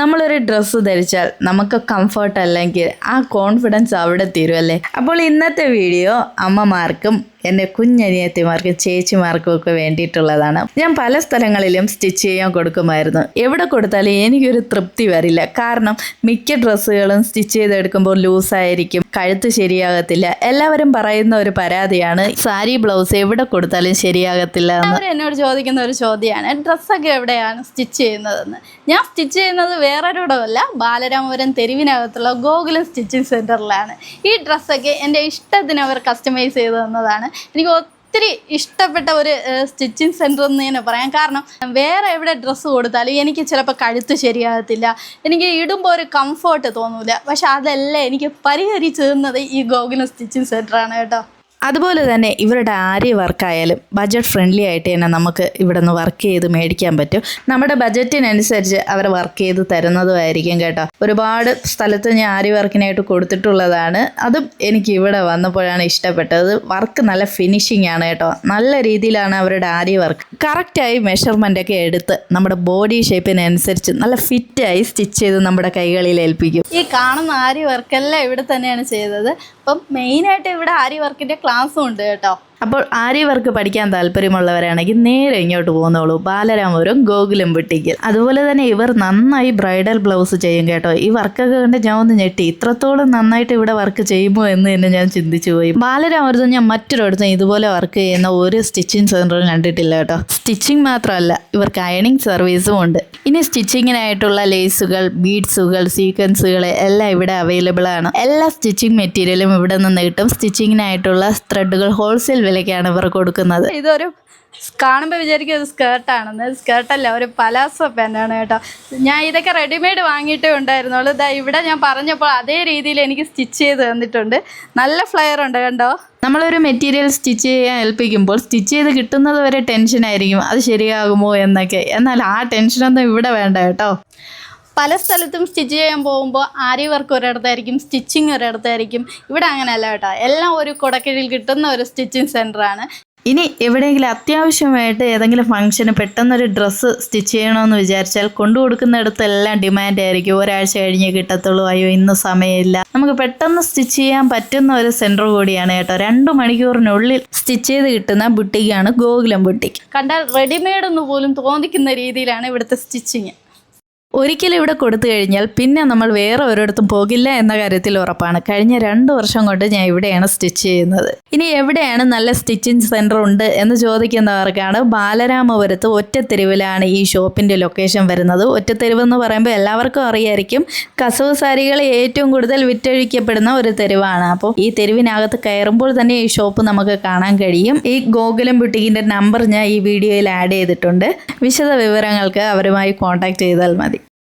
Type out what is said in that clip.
നമ്മളൊരു ഡ്രസ്സ് ധരിച്ചാൽ നമുക്ക് കംഫർട്ട് അല്ലെങ്കിൽ ആ കോൺഫിഡൻസ് അവിടെ തീരുമല്ലേ. അപ്പോൾ ഇന്നത്തെ വീഡിയോ അമ്മമാർക്കും എൻ്റെ കുഞ്ഞനിയത്തിമാർക്കും ചേച്ചിമാർക്കും ഒക്കെ വേണ്ടിയിട്ടുള്ളതാണ്. ഞാൻ പല സ്ഥലങ്ങളിലും സ്റ്റിച്ച് ചെയ്യാൻ കൊടുക്കുമായിരുന്നു. എവിടെ കൊടുത്താലും എനിക്കൊരു തൃപ്തി വരില്ല. കാരണം മിക്ക ഡ്രസ്സുകളും സ്റ്റിച്ച് ചെയ്തെടുക്കുമ്പോൾ ലൂസായിരിക്കും, കഴുത്ത് ശരിയാകത്തില്ല. എല്ലാവരും പറയുന്ന ഒരു പരാതിയാണ് സാരി ബ്ലൗസ് എവിടെ കൊടുത്താലും ശരിയാകത്തില്ല എന്ന്. അവർ എന്നോട് ചോദിക്കുന്ന ഒരു ചോദ്യമാണ്, ഡ്രസ്സൊക്കെ എവിടെയാണ് സ്റ്റിച്ച് ചെയ്യുന്നതെന്ന്. ഞാൻ സ്റ്റിച്ച് ചെയ്യുന്നത് വേറൊരിടമല്ല, ബാലരാമപുരം തെരുവിനകത്തുള്ള ഗോകുലം സ്റ്റിച്ചിങ് സെൻറ്ററിലാണ്. ഈ ഡ്രസ്സൊക്കെ എൻ്റെ ഇഷ്ടത്തിന് അവർ കസ്റ്റമൈസ് ചെയ്ത് തന്നതാണ്. എനിക്ക് ഒത്തിരി ഇഷ്ടപ്പെട്ട ഒരു സ്റ്റിച്ചിങ് സെൻറ്റർ എന്ന് തന്നെ പറയാം. കാരണം വേറെ എവിടെ ഡ്രസ്സ് കൊടുത്താലും എനിക്ക് ചിലപ്പോൾ കഴുത്ത് ശരിയാകത്തില്ല, എനിക്ക് ഇടുമ്പോൾ ഒരു കംഫർട്ട് തോന്നില്ല. പക്ഷെ അതെല്ലാം എനിക്ക് പരിഹരിച്ചു തന്നത് ഈ ഗോകുലം സ്റ്റിച്ചിങ് സെൻറ്ററാണ് കേട്ടോ. അതുപോലെ തന്നെ ഇവരുടെ ആര്യ വർക്കായാലും ബഡ്ജറ്റ് ഫ്രണ്ട്ലി ആയിട്ട് തന്നെ നമുക്ക് ഇവിടെ നിന്ന് വർക്ക് ചെയ്ത് മേടിക്കാൻ പറ്റും. നമ്മുടെ ബഡ്ജറ്റിനനുസരിച്ച് അവർ വർക്ക് ചെയ്ത് തരുന്നതുമായിരിക്കും കേട്ടോ. ഒരുപാട് സ്ഥലത്ത് ഞാൻ ആര്യ വർക്കിനായിട്ട് കൊടുത്തിട്ടുള്ളതാണ്. അതും എനിക്ക് ഇവിടെ വന്നപ്പോഴാണ് ഇഷ്ടപ്പെട്ടത്. വർക്ക് നല്ല ഫിനിഷിംഗ് ആണ് കേട്ടോ. നല്ല രീതിയിലാണ് അവരുടെ ആര്യ വർക്ക്. കറക്റ്റായി മെഷർമെൻ്റൊക്കെ എടുത്ത് നമ്മുടെ ബോഡി ഷേപ്പിനനുസരിച്ച് നല്ല ഫിറ്റായി സ്റ്റിച്ച് ചെയ്ത് നമ്മുടെ കൈകളിൽ ഏൽപ്പിക്കും. ഈ കാണുന്ന ആര്യ വർക്കെല്ലാം ഇവിടെ തന്നെയാണ് ചെയ്തത്. അപ്പം മെയിനായിട്ട് ഇവിടെ ആര്യ വർക്കിൻ്റെ ക്ലാസ്സും ഉണ്ട് കേട്ടോ. അപ്പോൾ ആര്യ വർക്ക് പഠിക്കാൻ താല്പര്യമുള്ളവരാണെങ്കിൽ നേരെ ഇങ്ങോട്ട് പോകുന്നോളൂ, ബാലരാമപുരം ഗോകുലം ബുട്ടിക്കിൽ. അതുപോലെ തന്നെ ഇവർ നന്നായി ബ്രൈഡൽ ബ്ലൗസ് ചെയ്യും കേട്ടോ. ഈ വർക്കൊക്കെ കണ്ട് ഞാൻ ഒന്ന് ഞെട്ടി, ഇത്രത്തോളം നന്നായിട്ട് ഇവിടെ വർക്ക് ചെയ്യുമോ എന്ന് തന്നെ ഞാൻ ചിന്തിച്ചു പോയി. ബാലരാമപുരത്ത് ഞാൻ മറ്റൊരിടത്തും ഇതുപോലെ വർക്ക് ചെയ്യുന്ന ഒരു സ്റ്റിച്ചിങ് സെൻറ്ററും കണ്ടിട്ടില്ല കേട്ടോ. സ്റ്റിച്ചിങ് മാത്രമല്ല, ഇവർക്ക് അയണിങ് സർവീസും ഉണ്ട്. ഇനി സ്റ്റിച്ചിങ്ങിനായിട്ടുള്ള ലേസുകൾ, ബീഡ്സുകൾ, സീക്വൻസുകൾ എല്ലാം ഇവിടെ അവൈലബിൾ ആണ്. എല്ലാ സ്റ്റിച്ചിങ് മെറ്റീരിയലും ഇവിടെ നിന്ന് കിട്ടും. സ്റ്റിച്ചിങ്ങിനായിട്ടുള്ള ത്രെഡുകൾ ഹോൾസെയിൽ വിലയ്ക്കാണ് ഇവർ കൊടുക്കുന്നത്. ഇതൊരു കാണുമ്പോൾ വിചാരിക്കും അത് സ്കേർട്ടാണെന്ന്. സ്കേർട്ടല്ല, ഒരു പലാസോ പാൻ്റാണ് കേട്ടോ. ഞാൻ ഇതൊക്കെ റെഡിമെയ്ഡ് വാങ്ങിയിട്ടേ ഉണ്ടായിരുന്നുള്ളൂ. ഇവിടെ ഞാൻ പറഞ്ഞപ്പോൾ അതേ രീതിയിൽ എനിക്ക് സ്റ്റിച്ച് ചെയ്ത് തന്നിട്ടുണ്ട്. നല്ല ഫ്ലെയർ ഉണ്ട് കണ്ടോ. നമ്മളൊരു മെറ്റീരിയൽ സ്റ്റിച്ച് ചെയ്യാൻ ഏൽപ്പിക്കുമ്പോൾ സ്റ്റിച്ച് ചെയ്ത് കിട്ടുന്നത് വരെ ടെൻഷനായിരിക്കും, അത് ശരിയാകുമോ എന്നൊക്കെ. എന്നാൽ ആ ടെൻഷനൊന്നും ഇവിടെ വേണ്ട കേട്ടോ. പല സ്ഥലത്തും സ്റ്റിച്ച് ചെയ്യാൻ പോകുമ്പോൾ ആര്യ വർക്ക് ഒരിടത്തായിരിക്കും, സ്റ്റിച്ചിങ് ഒരിടത്തായിരിക്കും. ഇവിടെ അങ്ങനെയല്ല കേട്ടോ. എല്ലാം ഒരു കുടക്കീഴിൽ കിട്ടുന്ന ഒരു സ്റ്റിച്ചിങ് സെൻറ്ററാണ്. ഇനി എവിടെയെങ്കിലും അത്യാവശ്യമായിട്ട് ഏതെങ്കിലും ഫംഗ്ഷന് പെട്ടെന്നൊരു ഡ്രസ്സ് സ്റ്റിച്ച് ചെയ്യണമെന്ന് വിചാരിച്ചാൽ കൊണ്ടു കൊടുക്കുന്നിടത്തെല്ലാം ഡിമാൻഡ് ആയിരിക്കും. ഒരാഴ്ച കഴിഞ്ഞ് കിട്ടത്തുള്ളൂ, അയ്യോ ഇന്ന് സമയമില്ല. നമുക്ക് പെട്ടെന്ന് സ്റ്റിച്ച് ചെയ്യാൻ പറ്റുന്ന ഒരു സെൻറ്റർ കൂടിയാണ് കേട്ടോ. 2 മണിക്കൂറിനുള്ളിൽ സ്റ്റിച്ച് ചെയ്ത് കിട്ടുന്ന ബുട്ടിക്കാണ് ഗോകുലം ബുട്ടിക്ക്. കണ്ടാൽ റെഡിമെയ്ഡ് എന്ന് പോലും തോന്നിക്കുന്ന രീതിയിലാണ് ഇവിടുത്തെ സ്റ്റിച്ചിങ്. ഒരിക്കലും ഇവിടെ കൊടുത്തു കഴിഞ്ഞാൽ പിന്നെ നമ്മൾ വേറെ ഒരിടത്തും പോകില്ല എന്ന കാര്യത്തിൽ ഉറപ്പാണ്. കഴിഞ്ഞ 2 വർഷം കൊണ്ട് ഞാൻ ഇവിടെയാണ് സ്റ്റിച്ച് ചെയ്യുന്നത്. ഇനി എവിടെയാണ് നല്ല സ്റ്റിച്ചിങ് സെൻറ്റർ ഉണ്ട് എന്ന് ചോദിക്കുന്നവർക്കാണ് ബാലരാമപുരത്ത് ഒറ്റത്തെരുവിലാണ് ഈ ഷോപ്പിൻ്റെ ലൊക്കേഷൻ വരുന്നത്. ഒറ്റത്തെരുവ് എന്ന് പറയുമ്പോൾ എല്ലാവർക്കും അറിയായിരിക്കും, കസവ് സാരികൾ ഏറ്റവും കൂടുതൽ വിറ്റഴിക്കപ്പെടുന്ന ഒരു തെരുവാണ്. അപ്പോൾ ഈ തെരുവിനകത്ത് കയറുമ്പോൾ തന്നെ ഈ ഷോപ്പ് നമുക്ക് കാണാൻ കഴിയും. ഈ ഗോകുലം ബുട്ടിക്കിൻ്റെ നമ്പർ ഞാൻ ഈ വീഡിയോയിൽ ആഡ് ചെയ്തിട്ടുണ്ട്. വിശദ വിവരങ്ങൾക്ക് അവരുമായി കോൺടാക്ട് ചെയ്താൽ മതി.